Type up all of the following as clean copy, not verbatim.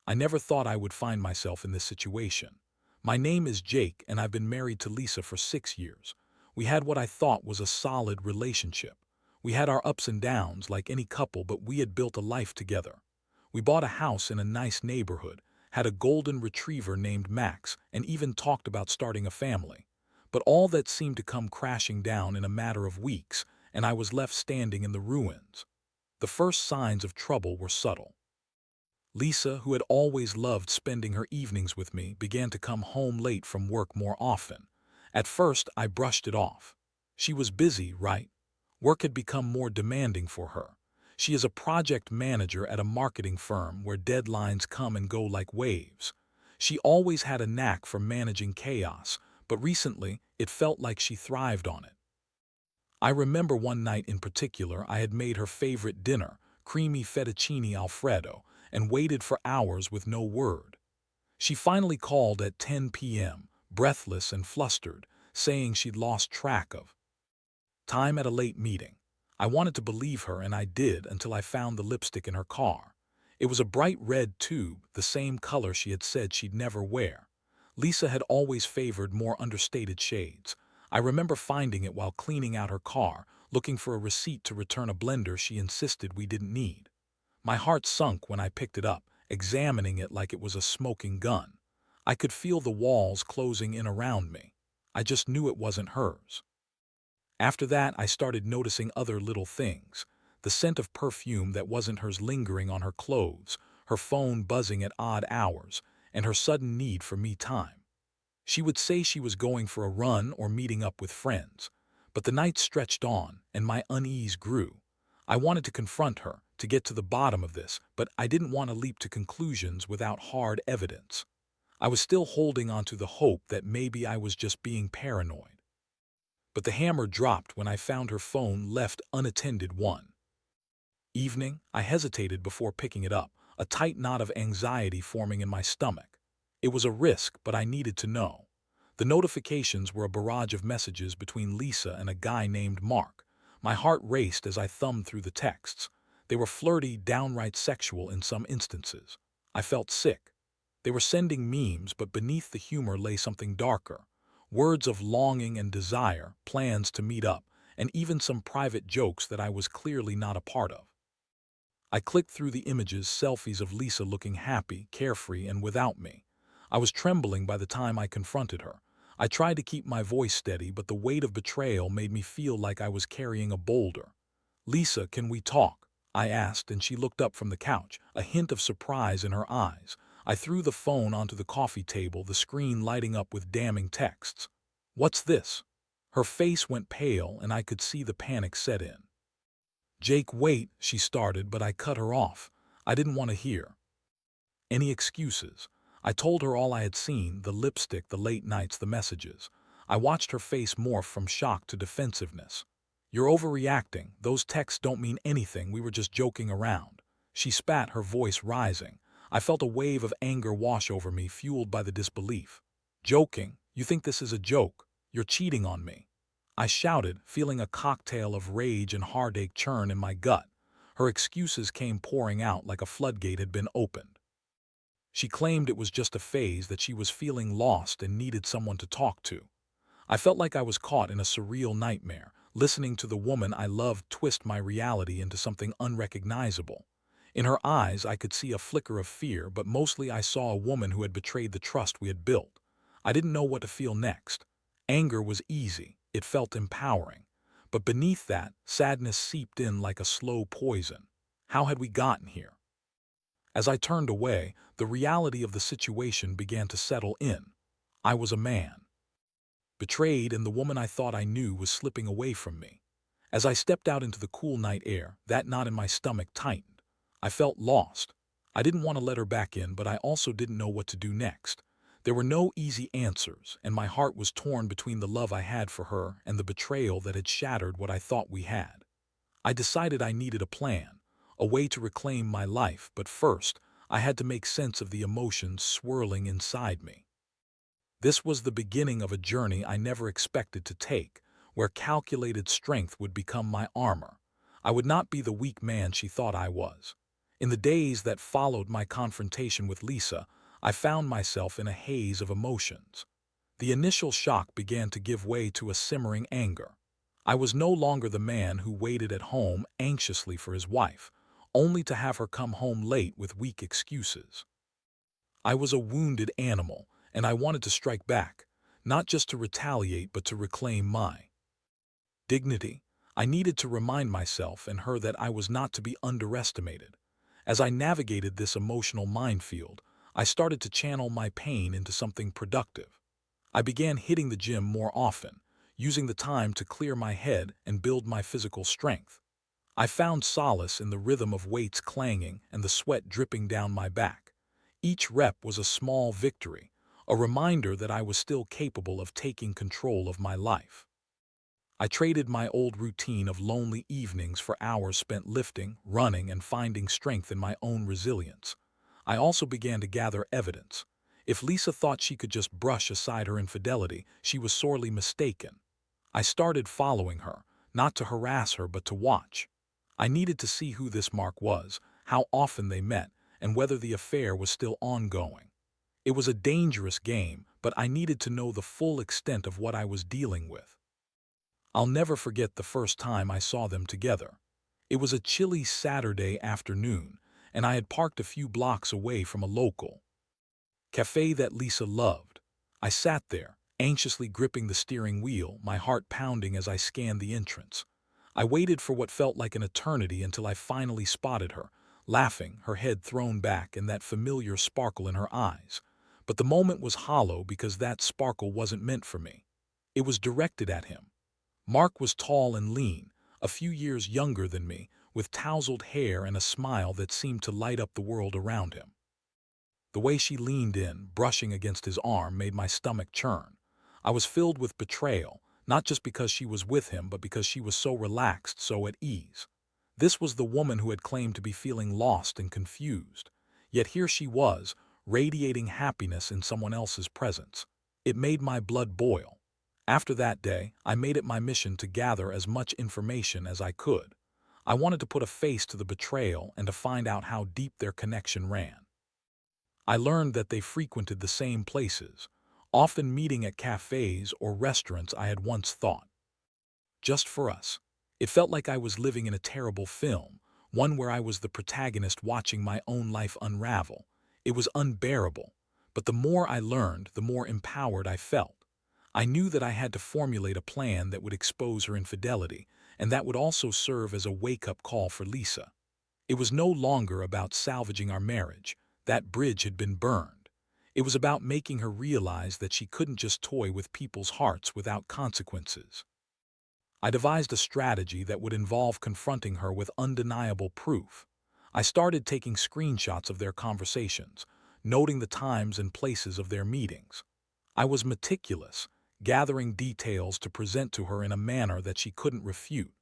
I never thought I would find myself in this situation. My name is Jake, and I've been married to Lisa for 6 years. We had what I thought was a solid relationship. We had our ups and downs like any couple, but we had built a life together. We bought a house in a nice neighborhood, had a golden retriever named Max, and even talked about starting a family. But all that seemed to come crashing down in a matter of weeks, and I was left standing in the ruins. The first signs of trouble were subtle. Lisa, who had always loved spending her evenings with me, began to come home late from work more often. At first, I brushed it off. She was busy, right? Work had become more demanding for her. She is a project manager at a marketing firm where deadlines come and go like waves. She always had a knack for managing chaos, but recently it felt like she thrived on it. I remember one night in particular I had made her favorite dinner, creamy fettuccine alfredo, and waited for hours with no word. She finally called at 10 p.m., breathless and flustered, saying she'd lost track of time at a late meeting. I wanted to believe her, and I did until I found the lipstick in her car. It was a bright red tube, the same color she had said she'd never wear. Lisa had always favored more understated shades. I remember finding it while cleaning out her car, looking for a receipt to return a blender she insisted we didn't need. My heart sunk when I picked it up, examining it like it was a smoking gun. I could feel the walls closing in around me. I just knew it wasn't hers. After that, I started noticing other little things. The scent of perfume that wasn't hers lingering on her clothes, her phone buzzing at odd hours, and her sudden need for me time. She would say she was going for a run or meeting up with friends. But the night stretched on, and my unease grew. I wanted to confront her, to get to the bottom of this, but I didn't want to leap to conclusions without hard evidence. I was still holding on to the hope that maybe I was just being paranoid. But the hammer dropped when I found her phone left unattended one evening. I hesitated before picking it up, a tight knot of anxiety forming in my stomach. It was a risk, but I needed to know. The notifications were a barrage of messages between Lisa and a guy named Mark. My heart raced as I thumbed through the texts. They were flirty, downright sexual in some instances. I felt sick. They were sending memes, but beneath the humor lay something darker. Words of longing and desire, plans to meet up, and even some private jokes that I was clearly not a part of. I clicked through the images, selfies of Lisa looking happy, carefree, and without me. I was trembling by the time I confronted her. I tried to keep my voice steady, but the weight of betrayal made me feel like I was carrying a boulder. "Lisa, can we talk?" I asked, and she looked up from the couch, a hint of surprise in her eyes. I threw the phone onto the coffee table, the screen lighting up with damning texts. "What's this?" Her face went pale, and I could see the panic set in. "Jake, wait," she started, but I cut her off. I didn't want to hear any excuses. I told her all I had seen, the lipstick, the late nights, the messages. I watched her face morph from shock to defensiveness. "You're overreacting. Those texts don't mean anything. We were just joking around." She spat, her voice rising. I felt a wave of anger wash over me, fueled by the disbelief. "Joking? You think this is a joke? You're cheating on me," I shouted, feeling a cocktail of rage and heartache churn in my gut. Her excuses came pouring out like a floodgate had been opened. She claimed it was just a phase, that she was feeling lost and needed someone to talk to. I felt like I was caught in a surreal nightmare, listening to the woman I loved twist my reality into something unrecognizable. In her eyes I could see a flicker of fear, but mostly I saw a woman who had betrayed the trust we had built. I didn't know what to feel next. Anger was easy, it felt empowering. But beneath that, sadness seeped in like a slow poison. How had we gotten here? As I turned away, the reality of the situation began to settle in. I was a man, betrayed, and the woman I thought I knew was slipping away from me. As I stepped out into the cool night air, that knot in my stomach tightened. I felt lost. I didn't want to let her back in, but I also didn't know what to do next. There were no easy answers, and my heart was torn between the love I had for her and the betrayal that had shattered what I thought we had. I decided I needed a plan, a way to reclaim my life, but first, I had to make sense of the emotions swirling inside me. This was the beginning of a journey I never expected to take, where calculated strength would become my armor. I would not be the weak man she thought I was. In the days that followed my confrontation with Lisa, I found myself in a haze of emotions. The initial shock began to give way to a simmering anger. I was no longer the man who waited at home anxiously for his wife, only to have her come home late with weak excuses. I was a wounded animal, and I wanted to strike back, not just to retaliate but to reclaim my dignity. I needed to remind myself and her that I was not to be underestimated. As I navigated this emotional minefield, I started to channel my pain into something productive. I began hitting the gym more often, using the time to clear my head and build my physical strength. I found solace in the rhythm of weights clanging and the sweat dripping down my back. Each rep was a small victory, a reminder that I was still capable of taking control of my life. I traded my old routine of lonely evenings for hours spent lifting, running, and finding strength in my own resilience. I also began to gather evidence. If Lisa thought she could just brush aside her infidelity, she was sorely mistaken. I started following her, not to harass her but to watch. I needed to see who this Mark was, how often they met, and whether the affair was still ongoing. It was a dangerous game, but I needed to know the full extent of what I was dealing with. I'll never forget the first time I saw them together. It was a chilly Saturday afternoon, and I had parked a few blocks away from a local cafe that Lisa loved. I sat there, anxiously gripping the steering wheel, my heart pounding as I scanned the entrance. I waited for what felt like an eternity until I finally spotted her, laughing, her head thrown back and that familiar sparkle in her eyes. But the moment was hollow because that sparkle wasn't meant for me. It was directed at him. Mark was tall and lean, a few years younger than me, with tousled hair and a smile that seemed to light up the world around him. The way she leaned in, brushing against his arm, made my stomach churn. I was filled with betrayal, not just because she was with him, but because she was so relaxed, so at ease. This was the woman who had claimed to be feeling lost and confused. Yet here she was, radiating happiness in someone else's presence. It made my blood boil. After that day, I made it my mission to gather as much information as I could. I wanted to put a face to the betrayal and to find out how deep their connection ran. I learned that they frequented the same places, often meeting at cafes or restaurants I had once thought just for us. It felt like I was living in a terrible film, one where I was the protagonist watching my own life unravel. It was unbearable, but the more I learned, the more empowered I felt. I knew that I had to formulate a plan that would expose her infidelity, and that would also serve as a wake-up call for Lisa. It was no longer about salvaging our marriage. That bridge had been burned. It was about making her realize that she couldn't just toy with people's hearts without consequences. I devised a strategy that would involve confronting her with undeniable proof. I started taking screenshots of their conversations, noting the times and places of their meetings. I was meticulous, gathering details to present to her in a manner that she couldn't refute.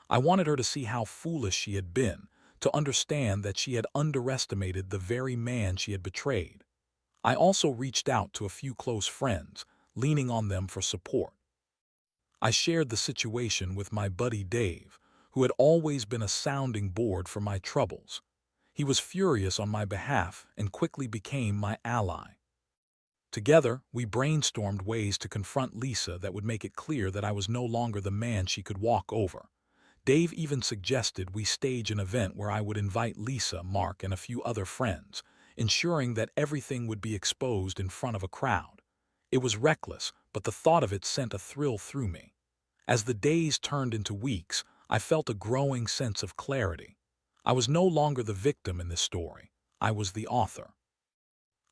I wanted her to see how foolish she had been, to understand that she had underestimated the very man she had betrayed. I also reached out to a few close friends, leaning on them for support. I shared the situation with my buddy Dave, who had always been a sounding board for my troubles. He was furious on my behalf and quickly became my ally. Together, we brainstormed ways to confront Lisa that would make it clear that I was no longer the man she could walk over. Dave even suggested we stage an event where I would invite Lisa, Mark, and a few other friends, ensuring that everything would be exposed in front of a crowd. It was reckless, but the thought of it sent a thrill through me. As the days turned into weeks, I felt a growing sense of clarity. I was no longer the victim in this story. I was the author.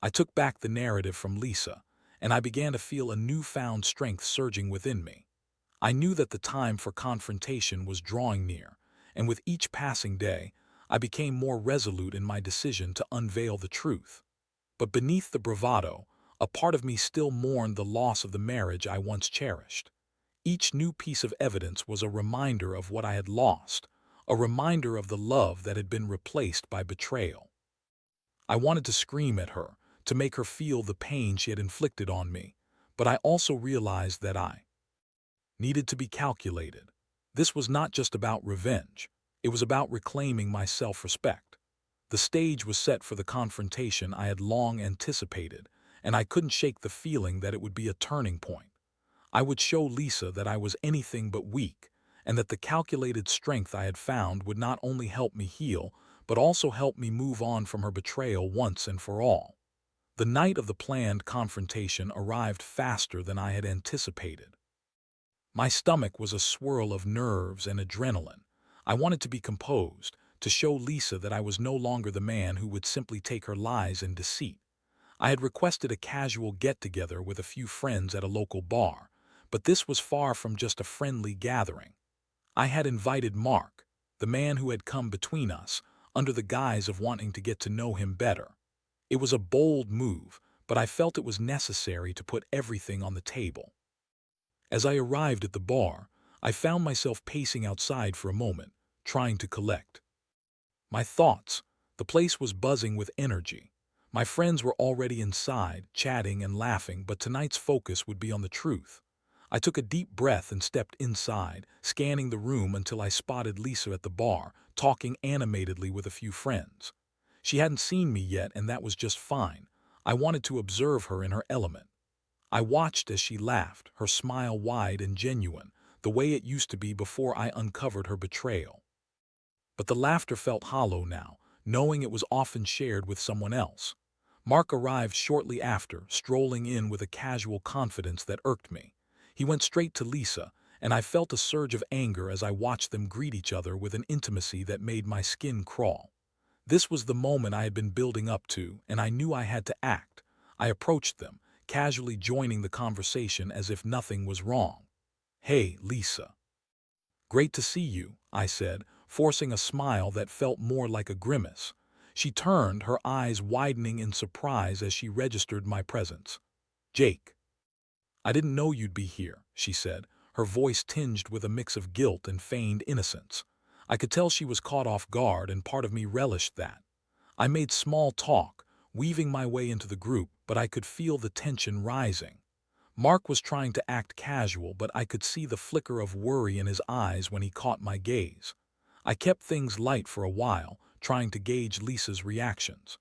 I took back the narrative from Lisa, and I began to feel a newfound strength surging within me. I knew that the time for confrontation was drawing near, and with each passing day, I became more resolute in my decision to unveil the truth. But beneath the bravado, a part of me still mourned the loss of the marriage I once cherished. Each new piece of evidence was a reminder of what I had lost, a reminder of the love that had been replaced by betrayal. I wanted to scream at her, to make her feel the pain she had inflicted on me, but I also realized that I needed to be calculated. This was not just about revenge. It was about reclaiming my self-respect. The stage was set for the confrontation I had long anticipated, and I couldn't shake the feeling that it would be a turning point. I would show Lisa that I was anything but weak, and that the calculated strength I had found would not only help me heal, but also help me move on from her betrayal once and for all. The night of the planned confrontation arrived faster than I had anticipated. My stomach was a swirl of nerves and adrenaline. I wanted to be composed, to show Lisa that I was no longer the man who would simply take her lies and deceit. I had requested a casual get-together with a few friends at a local bar, but this was far from just a friendly gathering. I had invited Mark, the man who had come between us, under the guise of wanting to get to know him better. It was a bold move, but I felt it was necessary to put everything on the table. As I arrived at the bar, I found myself pacing outside for a moment, trying to collect my thoughts. The place was buzzing with energy. My friends were already inside, chatting and laughing, but tonight's focus would be on the truth. I took a deep breath and stepped inside, scanning the room until I spotted Lisa at the bar, talking animatedly with a few friends. She hadn't seen me yet, and that was just fine. I wanted to observe her in her element. I watched as she laughed, her smile wide and genuine, the way it used to be before I uncovered her betrayal. But the laughter felt hollow now, knowing it was often shared with someone else. Mark arrived shortly after, strolling in with a casual confidence that irked me. He went straight to Lisa, and I felt a surge of anger as I watched them greet each other with an intimacy that made my skin crawl. This was the moment I had been building up to, and I knew I had to act. I approached them, casually joining the conversation as if nothing was wrong. "Hey, Lisa. Great to see you," I said, forcing a smile that felt more like a grimace. She turned, her eyes widening in surprise as she registered my presence. "Jake, I didn't know you'd be here," she said, her voice tinged with a mix of guilt and feigned innocence. I could tell she was caught off guard, and part of me relished that. I made small talk, weaving my way into the group, but I could feel the tension rising. Mark was trying to act casual, but I could see the flicker of worry in his eyes when he caught my gaze. I kept things light for a while, trying to gauge Lisa's reactions.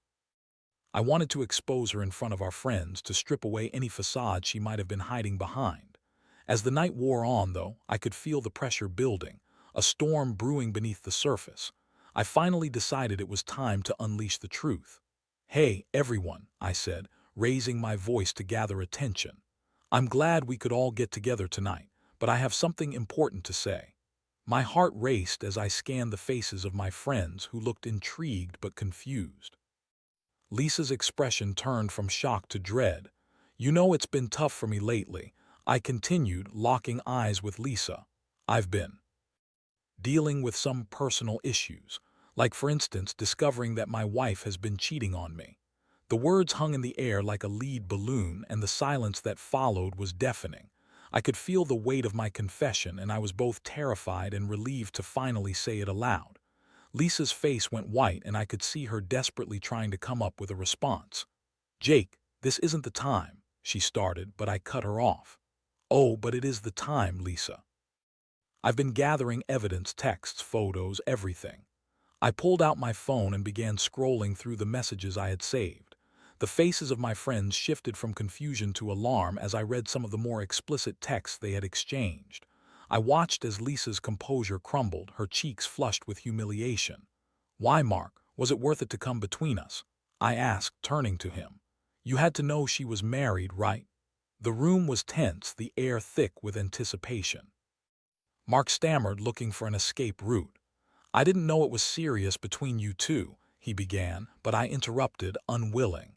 I wanted to expose her in front of our friends, to strip away any facade she might have been hiding behind. As the night wore on, though, I could feel the pressure building, a storm brewing beneath the surface. I finally decided it was time to unleash the truth. "Hey, everyone," I said, raising my voice to gather attention. "I'm glad we could all get together tonight, but I have something important to say." My heart raced as I scanned the faces of my friends, who looked intrigued but confused. Lisa's expression turned from shock to dread. "You know, it's been tough for me lately," I continued, locking eyes with Lisa. "I've been dealing with some personal issues, like, for instance, discovering that my wife has been cheating on me." The words hung in the air like a lead balloon, and the silence that followed was deafening. I could feel the weight of my confession, and I was both terrified and relieved to finally say it aloud. Lisa's face went white, and I could see her desperately trying to come up with a response. "Jake, this isn't the time," she started, but I cut her off. "Oh, but it is the time, Lisa. I've been gathering evidence, texts, photos, everything." I pulled out my phone and began scrolling through the messages I had saved. The faces of my friends shifted from confusion to alarm as I read some of the more explicit texts they had exchanged. I watched as Lisa's composure crumbled, her cheeks flushed with humiliation. "Why, Mark, was it worth it to come between us?" I asked, turning to him. "You had to know she was married, right?" The room was tense, the air thick with anticipation. Mark stammered, looking for an escape route. "I didn't know it was serious between you two," he began, but I interrupted, unwilling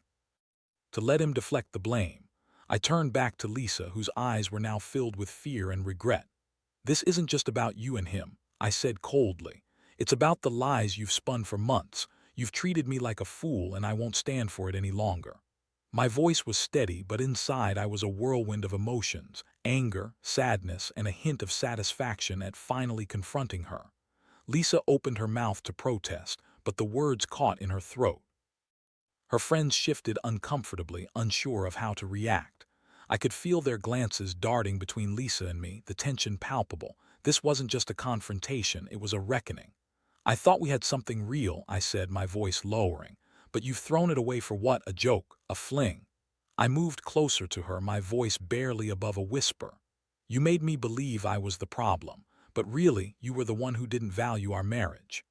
to let him deflect the blame. I turned back to Lisa, whose eyes were now filled with fear and regret. "This isn't just about you and him," I said coldly. "It's about the lies you've spun for months. You've treated me like a fool, and I won't stand for it any longer." My voice was steady, but inside I was a whirlwind of emotions, anger, sadness, and a hint of satisfaction at finally confronting her. Lisa opened her mouth to protest, but the words caught in her throat. Her friends shifted uncomfortably, unsure of how to react. I could feel their glances darting between Lisa and me, the tension palpable. This wasn't just a confrontation, it was a reckoning. "I thought we had something real," I said, my voice lowering. "But you've thrown it away for what? A joke? A fling?" I moved closer to her, my voice barely above a whisper. "You made me believe I was the problem, but really you were the one who didn't value our marriage."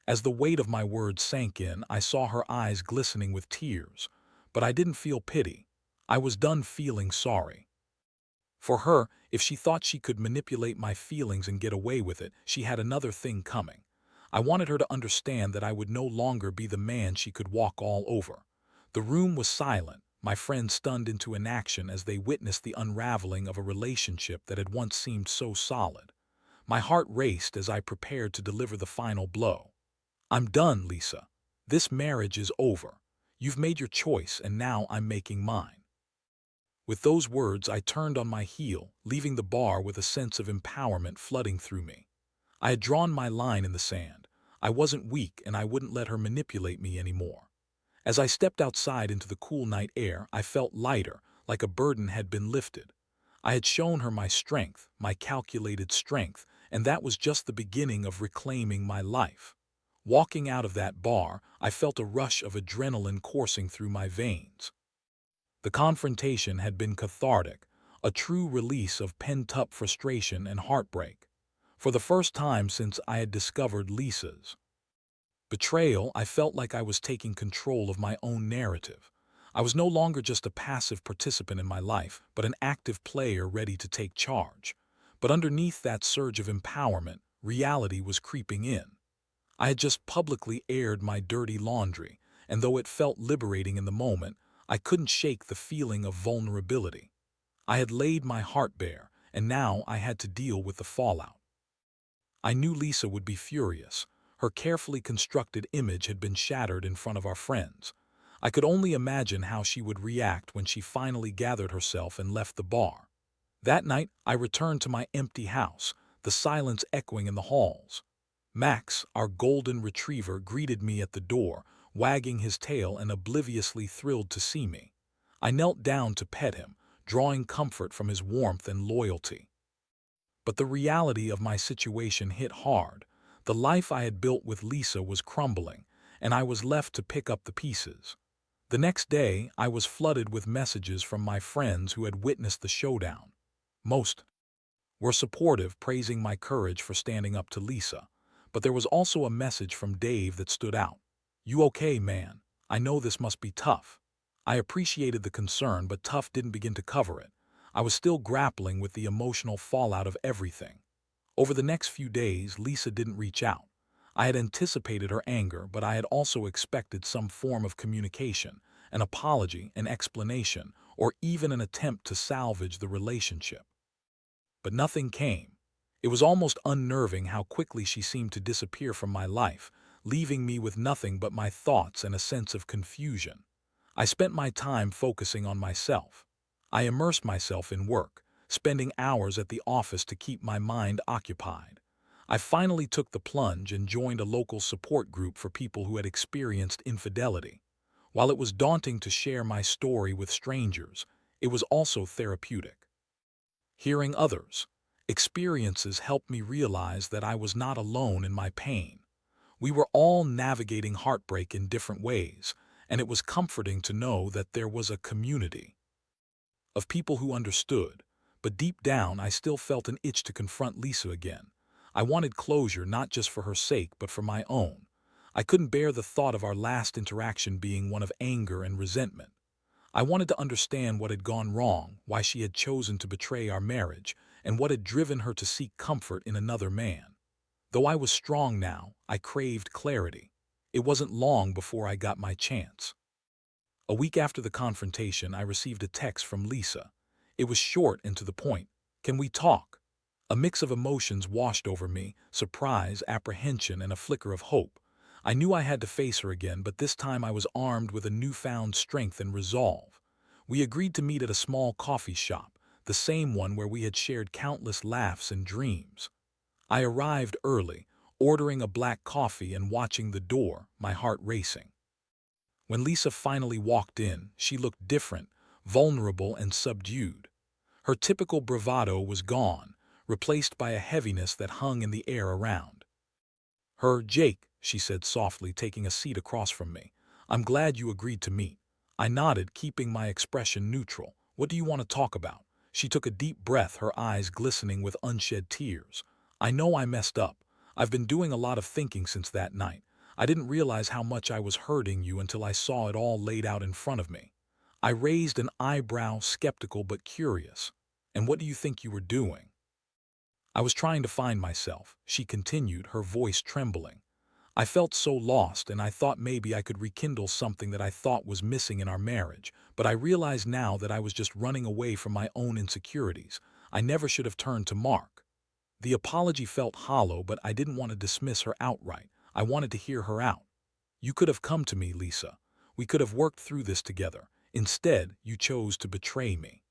As the weight of my words sank in, I saw her eyes glistening with tears, but I didn't feel pity. I was done feeling sorry. For her, if she thought she could manipulate my feelings and get away with it, she had another thing coming. I wanted her to understand that I would no longer be the man she could walk all over. The room was silent, my friends stunned into inaction as they witnessed the unraveling of a relationship that had once seemed so solid. My heart raced as I prepared to deliver the final blow. "I'm done, Lisa. This marriage is over. You've made your choice and now I'm making mine." With those words, I turned on my heel, leaving the bar with a sense of empowerment flooding through me. I had drawn my line in the sand. I wasn't weak and I wouldn't let her manipulate me anymore. As I stepped outside into the cool night air, I felt lighter, like a burden had been lifted. I had shown her my strength, my calculated strength, and that was just the beginning of reclaiming my life. Walking out of that bar, I felt a rush of adrenaline coursing through my veins. The confrontation had been cathartic, a true release of pent-up frustration and heartbreak. For the first time since I had discovered Lisa's betrayal, I felt like I was taking control of my own narrative. I was no longer just a passive participant in my life, but an active player ready to take charge. But underneath that surge of empowerment, reality was creeping in. I had just publicly aired my dirty laundry, and though it felt liberating in the moment, I couldn't shake the feeling of vulnerability. I had laid my heart bare, and now I had to deal with the fallout. I knew Lisa would be furious. Her carefully constructed image had been shattered in front of our friends. I could only imagine how she would react when she finally gathered herself and left the bar. That night, I returned to my empty house, the silence echoing in the halls. Max, our golden retriever, greeted me at the door, wagging his tail and obliviously thrilled to see me. I knelt down to pet him, drawing comfort from his warmth and loyalty. But the reality of my situation hit hard. The life I had built with Lisa was crumbling, and I was left to pick up the pieces. The next day, I was flooded with messages from my friends who had witnessed the showdown. Most were supportive, praising my courage for standing up to Lisa. But there was also a message from Dave that stood out. "You okay, man? I know this must be tough." I appreciated the concern, but tough didn't begin to cover it. I was still grappling with the emotional fallout of everything. Over the next few days, Lisa didn't reach out. I had anticipated her anger, but I had also expected some form of communication, an apology, an explanation, or even an attempt to salvage the relationship. But nothing came. It was almost unnerving how quickly she seemed to disappear from my life, leaving me with nothing but my thoughts and a sense of confusion. I spent my time focusing on myself. I immersed myself in work, spending hours at the office to keep my mind occupied. I finally took the plunge and joined a local support group for people who had experienced infidelity. While it was daunting to share my story with strangers, it was also therapeutic. Hearing others' experiences helped me realize that I was not alone in my pain. We were all navigating heartbreak in different ways, and it was comforting to know that there was a community of people who understood. But deep down, I still felt an itch to confront Lisa again. I wanted closure not just for her sake, but for my own. I couldn't bear the thought of our last interaction being one of anger and resentment. I wanted to understand what had gone wrong, why she had chosen to betray our marriage, and what had driven her to seek comfort in another man. Though I was strong now, I craved clarity. It wasn't long before I got my chance. A week after the confrontation, I received a text from Lisa. It was short and to the point. "Can we talk?" A mix of emotions washed over me, surprise, apprehension, and a flicker of hope. I knew I had to face her again, but this time I was armed with a newfound strength and resolve. We agreed to meet at a small coffee shop, the same one where we had shared countless laughs and dreams. I arrived early, ordering a black coffee and watching the door, my heart racing. When Lisa finally walked in, she looked different, vulnerable and subdued. Her typical bravado was gone, replaced by a heaviness that hung in the air around Jake, she said softly, taking a seat across from me. I'm glad you agreed to meet. I nodded, keeping my expression neutral. What do you want to talk about? She took a deep breath, her eyes glistening with unshed tears. I know I messed up. I've been doing a lot of thinking since that night. I didn't realize how much I was hurting you until I saw it all laid out in front of me. I raised an eyebrow, skeptical but curious. And what do you think you were doing? I was trying to find myself, she continued, her voice trembling. I felt so lost, and I thought maybe I could rekindle something that I thought was missing in our marriage, but I realize now that I was just running away from my own insecurities. I never should have turned to Mark. The apology felt hollow, but I didn't want to dismiss her outright. I wanted to hear her out. You could have come to me, Lisa. We could have worked through this together. Instead, you chose to betray me.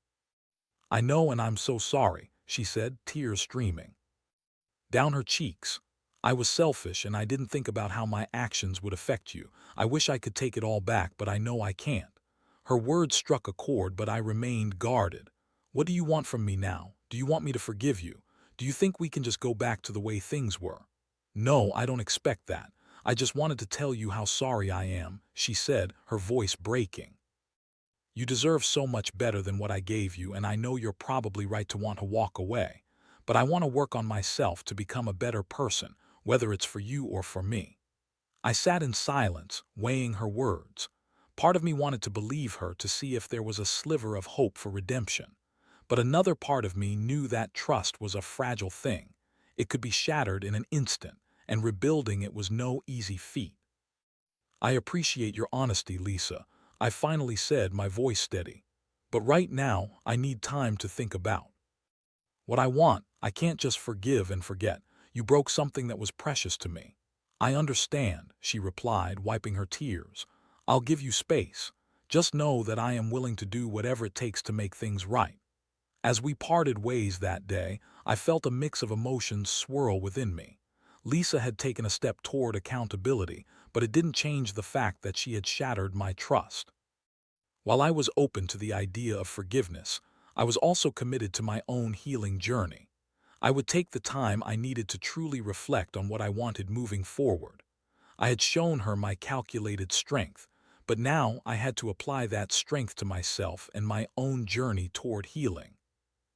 I know, and I'm so sorry, she said, tears streaming down her cheeks. I was selfish, and I didn't think about how my actions would affect you. I wish I could take it all back, but I know I can't. Her words struck a chord, but I remained guarded. What do you want from me now? Do you want me to forgive you? Do you think we can just go back to the way things were? No, I don't expect that. I just wanted to tell you how sorry I am, she said, her voice breaking. You deserve so much better than what I gave you, and I know you're probably right to want to walk away. But I want to work on myself to become a better person, whether it's for you or for me. I sat in silence, weighing her words. Part of me wanted to believe her, to see if there was a sliver of hope for redemption. But another part of me knew that trust was a fragile thing. It could be shattered in an instant, and rebuilding it was no easy feat. I appreciate your honesty, Lisa, I finally said, my voice steady. But right now, I need time to think about what I want. I can't just forgive and forget. You broke something that was precious to me. I understand, she replied, wiping her tears. I'll give you space. Just know that I am willing to do whatever it takes to make things right. As we parted ways that day, I felt a mix of emotions swirl within me. Lisa had taken a step toward accountability, but it didn't change the fact that she had shattered my trust. While I was open to the idea of forgiveness, I was also committed to my own healing journey. I would take the time I needed to truly reflect on what I wanted moving forward. I had shown her my calculated strength, but now I had to apply that strength to myself and my own journey toward healing.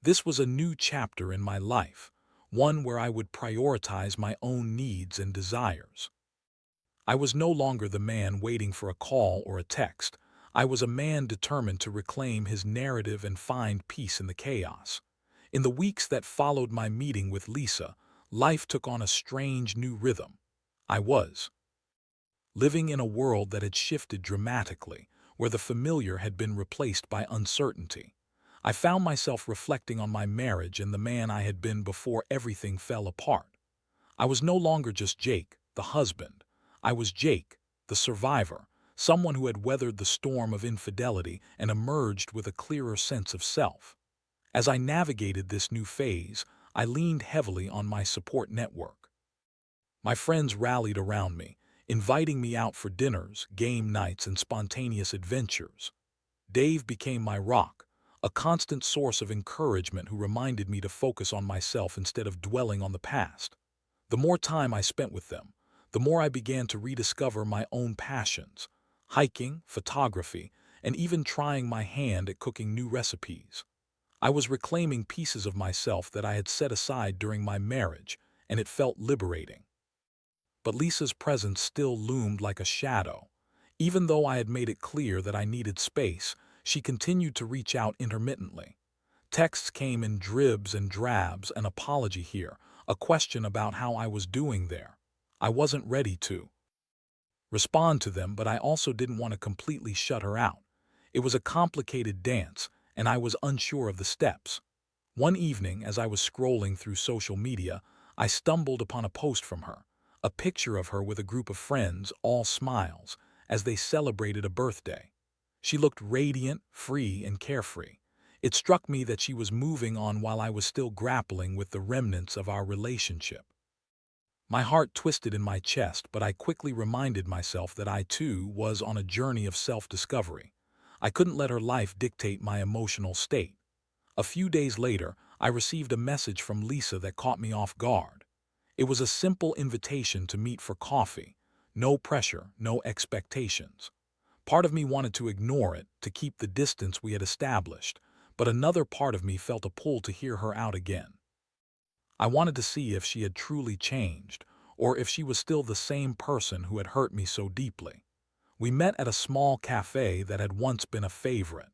This was a new chapter in my life, one where I would prioritize my own needs and desires. I was no longer the man waiting for a call or a text. I was a man determined to reclaim his narrative and find peace in the chaos. In the weeks that followed my meeting with Lisa, life took on a strange new rhythm. I was living in a world that had shifted dramatically, where the familiar had been replaced by uncertainty. I found myself reflecting on my marriage and the man I had been before everything fell apart. I was no longer just Jake, the husband. I was Jake, the survivor, someone who had weathered the storm of infidelity and emerged with a clearer sense of self. As I navigated this new phase, I leaned heavily on my support network. My friends rallied around me, inviting me out for dinners, game nights, and spontaneous adventures. Dave became my rock, a constant source of encouragement who reminded me to focus on myself instead of dwelling on the past. The more time I spent with them, the more I began to rediscover my own passions, hiking, photography, and even trying my hand at cooking new recipes. I was reclaiming pieces of myself that I had set aside during my marriage, and it felt liberating. But Lisa's presence still loomed like a shadow. Even though I had made it clear that I needed space, she continued to reach out intermittently. Texts came in dribs and drabs, an apology here, a question about how I was doing there. I wasn't ready to respond to them, but I also didn't want to completely shut her out. It was a complicated dance, and I was unsure of the steps. One evening, as I was scrolling through social media, I stumbled upon a post from her, a picture of her with a group of friends, all smiles, as they celebrated a birthday. She looked radiant, free, and carefree. It struck me that she was moving on while I was still grappling with the remnants of our relationship. My heart twisted in my chest, but I quickly reminded myself that I too was on a journey of self-discovery. I couldn't let her life dictate my emotional state. A few days later, I received a message from Lisa that caught me off guard. It was a simple invitation to meet for coffee. No pressure, no expectations. Part of me wanted to ignore it, to keep the distance we had established, but another part of me felt a pull to hear her out again. I wanted to see if she had truly changed, or if she was still the same person who had hurt me so deeply. We met at a small cafe that had once been a favorite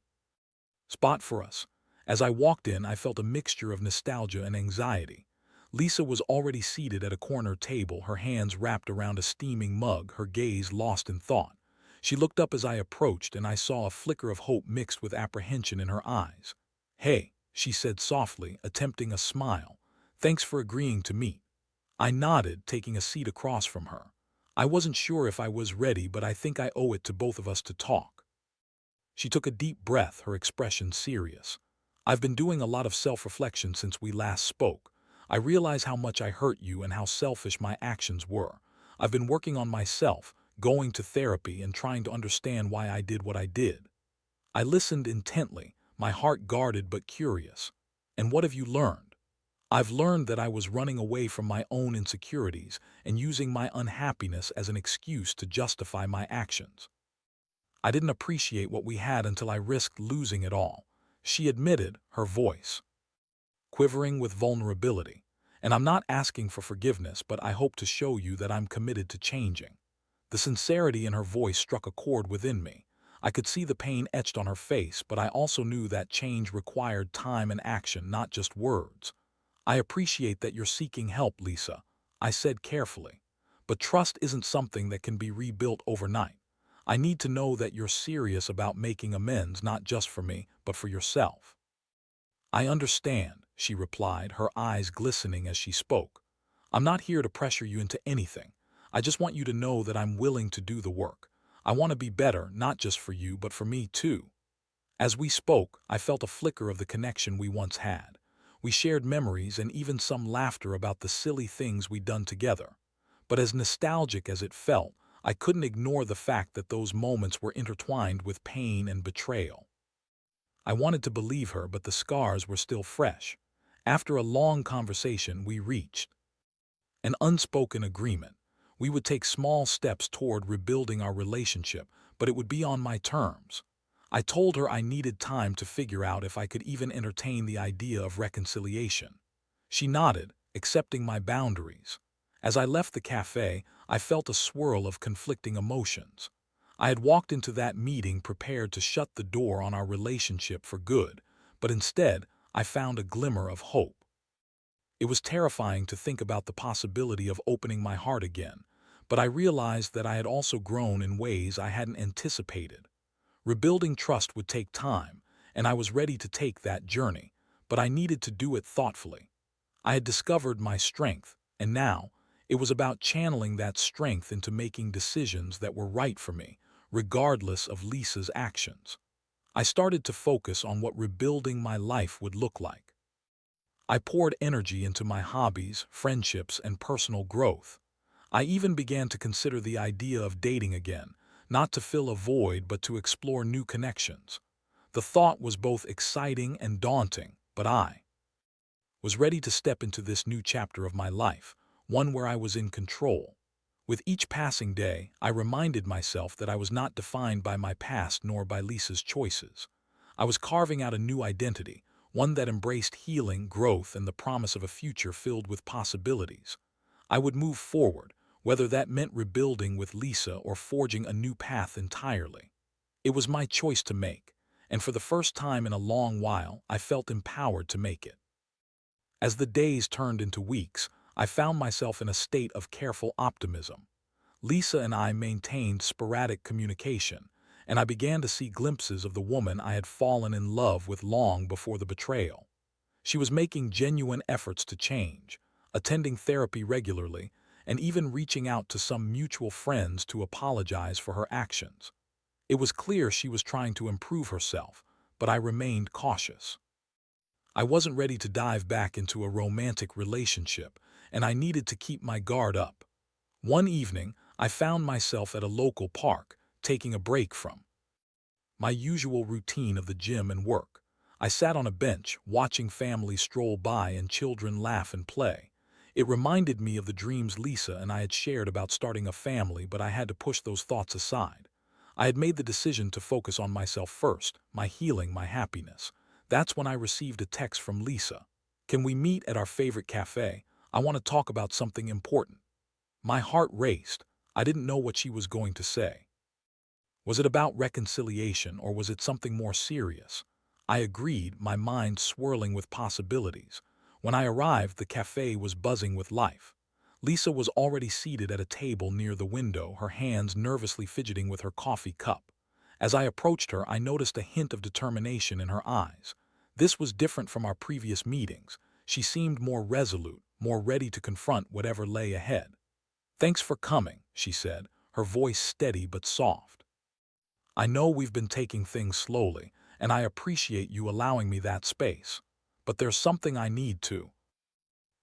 spot for us. As I walked in, I felt a mixture of nostalgia and anxiety. Lisa was already seated at a corner table, her hands wrapped around a steaming mug, her gaze lost in thought. She looked up as I approached, and I saw a flicker of hope mixed with apprehension in her eyes. "Hey," she said softly, attempting a smile. "Thanks for agreeing to meet." I nodded, taking a seat across from her. I wasn't sure if I was ready, but I think I owe it to both of us to talk. She took a deep breath, her expression serious. "I've been doing a lot of self-reflection since we last spoke. I realize how much I hurt you and how selfish my actions were. I've been working on myself, going to therapy and trying to understand why I did what I did." I listened intently, my heart guarded but curious. "And what have you learned?" "I've learned that I was running away from my own insecurities and using my unhappiness as an excuse to justify my actions. I didn't appreciate what we had until I risked losing it all," she admitted, her voice quivering with vulnerability. "And I'm not asking for forgiveness, but I hope to show you that I'm committed to changing." The sincerity in her voice struck a chord within me. I could see the pain etched on her face, but I also knew that change required time and action, not just words. "I appreciate that you're seeking help, Lisa," I said carefully. "But trust isn't something that can be rebuilt overnight. I need to know that you're serious about making amends, not just for me, but for yourself." "I understand," she replied, her eyes glistening as she spoke. "I'm not here to pressure you into anything. I just want you to know that I'm willing to do the work. I want to be better, not just for you, but for me too." As we spoke, I felt a flicker of the connection we once had. We shared memories and even some laughter about the silly things we'd done together. But as nostalgic as it felt, I couldn't ignore the fact that those moments were intertwined with pain and betrayal. I wanted to believe her, but the scars were still fresh. After a long conversation, we reached an unspoken agreement. We would take small steps toward rebuilding our relationship, but it would be on my terms. I told her I needed time to figure out if I could even entertain the idea of reconciliation. She nodded, accepting my boundaries. As I left the cafe, I felt a swirl of conflicting emotions. I had walked into that meeting prepared to shut the door on our relationship for good, but instead, I found a glimmer of hope. It was terrifying to think about the possibility of opening my heart again, but I realized that I had also grown in ways I hadn't anticipated. Rebuilding trust would take time, and I was ready to take that journey, but I needed to do it thoughtfully. I had discovered my strength, and now it was about channeling that strength into making decisions that were right for me, regardless of Lisa's actions. I started to focus on what rebuilding my life would look like. I poured energy into my hobbies, friendships, and personal growth. I even began to consider the idea of dating again, not to fill a void but to explore new connections. The thought was both exciting and daunting, but I was ready to step into this new chapter of my life, one where I was in control. With each passing day, I reminded myself that I was not defined by my past nor by Lisa's choices. I was carving out a new identity, one that embraced healing, growth, and the promise of a future filled with possibilities. I would move forward, whether that meant rebuilding with Lisa or forging a new path entirely. It was my choice to make, and for the first time in a long while, I felt empowered to make it. As the days turned into weeks, I found myself in a state of careful optimism. Lisa and I maintained sporadic communication, and I began to see glimpses of the woman I had fallen in love with long before the betrayal. She was making genuine efforts to change, attending therapy regularly, and even reaching out to some mutual friends to apologize for her actions. It was clear she was trying to improve herself, but I remained cautious. I wasn't ready to dive back into a romantic relationship, and I needed to keep my guard up. One evening, I found myself at a local park, taking a break from my usual routine of the gym and work. I sat on a bench, watching families stroll by and children laugh and play. It reminded me of the dreams Lisa and I had shared about starting a family, but I had to push those thoughts aside. I had made the decision to focus on myself first, my healing, my happiness. That's when I received a text from Lisa. "Can we meet at our favorite cafe? I want to talk about something important." My heart raced. I didn't know what she was going to say. Was it about reconciliation or was it something more serious? I agreed, my mind swirling with possibilities. When I arrived, the cafe was buzzing with life. Lisa was already seated at a table near the window, her hands nervously fidgeting with her coffee cup. As I approached her, I noticed a hint of determination in her eyes. This was different from our previous meetings. She seemed more resolute, more ready to confront whatever lay ahead. "Thanks for coming," she said, her voice steady but soft. "I know we've been taking things slowly, and I appreciate you allowing me that space. But there's something I need to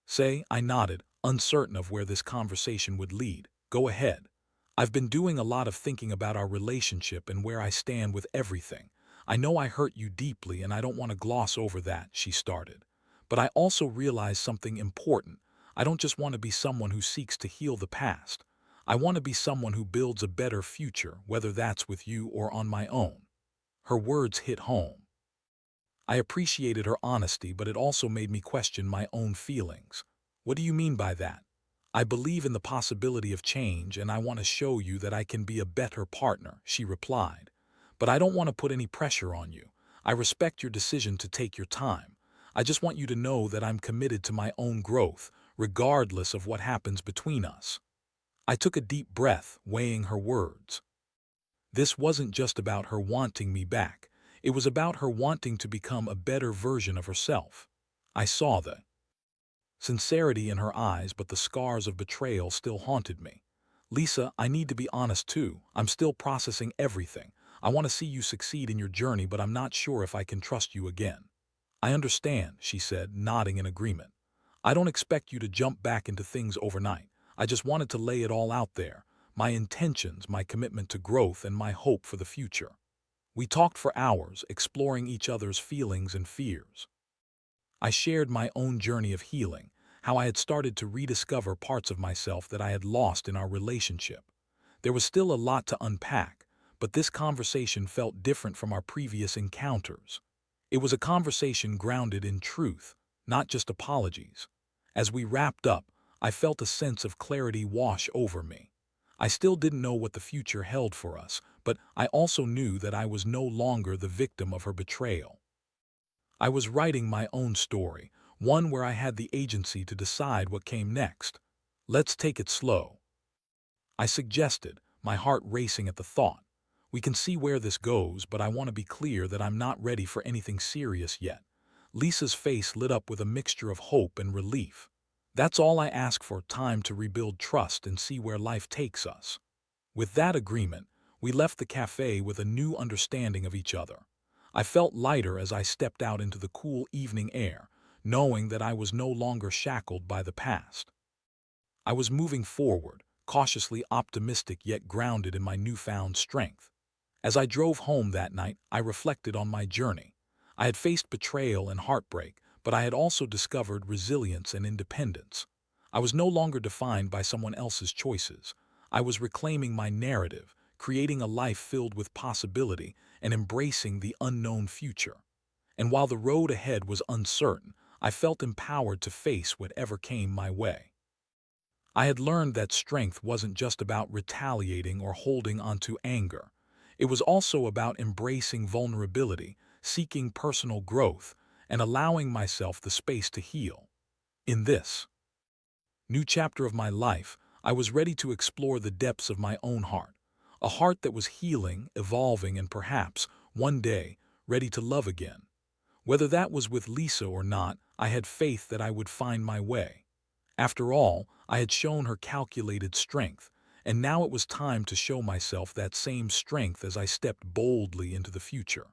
say." I nodded, uncertain of where this conversation would lead. "Go ahead." "I've been doing a lot of thinking about our relationship and where I stand with everything. I know I hurt you deeply and I don't want to gloss over that," she started. "But I also realize something important. I don't just want to be someone who seeks to heal the past. I want to be someone who builds a better future, whether that's with you or on my own." Her words hit home. I appreciated her honesty, but it also made me question my own feelings. "What do you mean by that?" "I believe in the possibility of change, and I want to show you that I can be a better partner," she replied. "But I don't want to put any pressure on you. I respect your decision to take your time. I just want you to know that I'm committed to my own growth, regardless of what happens between us." I took a deep breath, weighing her words. This wasn't just about her wanting me back. It was about her wanting to become a better version of herself. I saw the sincerity in her eyes, but the scars of betrayal still haunted me. "Lisa, I need to be honest too. I'm still processing everything. I want to see you succeed in your journey, but I'm not sure if I can trust you again." "I understand," she said, nodding in agreement. "I don't expect you to jump back into things overnight. I just wanted to lay it all out there. My intentions, my commitment to growth, and my hope for the future." We talked for hours, exploring each other's feelings and fears. I shared my own journey of healing, how I had started to rediscover parts of myself that I had lost in our relationship. There was still a lot to unpack, but this conversation felt different from our previous encounters. It was a conversation grounded in truth, not just apologies. As we wrapped up, I felt a sense of clarity wash over me. I still didn't know what the future held for us, but I also knew that I was no longer the victim of her betrayal. I was writing my own story, one where I had the agency to decide what came next. "Let's take it slow," I suggested, my heart racing at the thought. "We can see where this goes, but I want to be clear that I'm not ready for anything serious yet." Lisa's face lit up with a mixture of hope and relief. "That's all I ask for, time to rebuild trust and see where life takes us." With that agreement, we left the cafe with a new understanding of each other. I felt lighter as I stepped out into the cool evening air, knowing that I was no longer shackled by the past. I was moving forward, cautiously optimistic yet grounded in my newfound strength. As I drove home that night, I reflected on my journey. I had faced betrayal and heartbreak, but I had also discovered resilience and independence. I was no longer defined by someone else's choices. I was reclaiming my narrative, creating a life filled with possibility, and embracing the unknown future. And while the road ahead was uncertain, I felt empowered to face whatever came my way. I had learned that strength wasn't just about retaliating or holding onto anger. It was also about embracing vulnerability, seeking personal growth, and allowing myself the space to heal. In this new chapter of my life, I was ready to explore the depths of my own heart, a heart that was healing, evolving, and perhaps, one day, ready to love again. Whether that was with Lisa or not, I had faith that I would find my way. After all, I had shown her calculated strength, and now it was time to show myself that same strength as I stepped boldly into the future.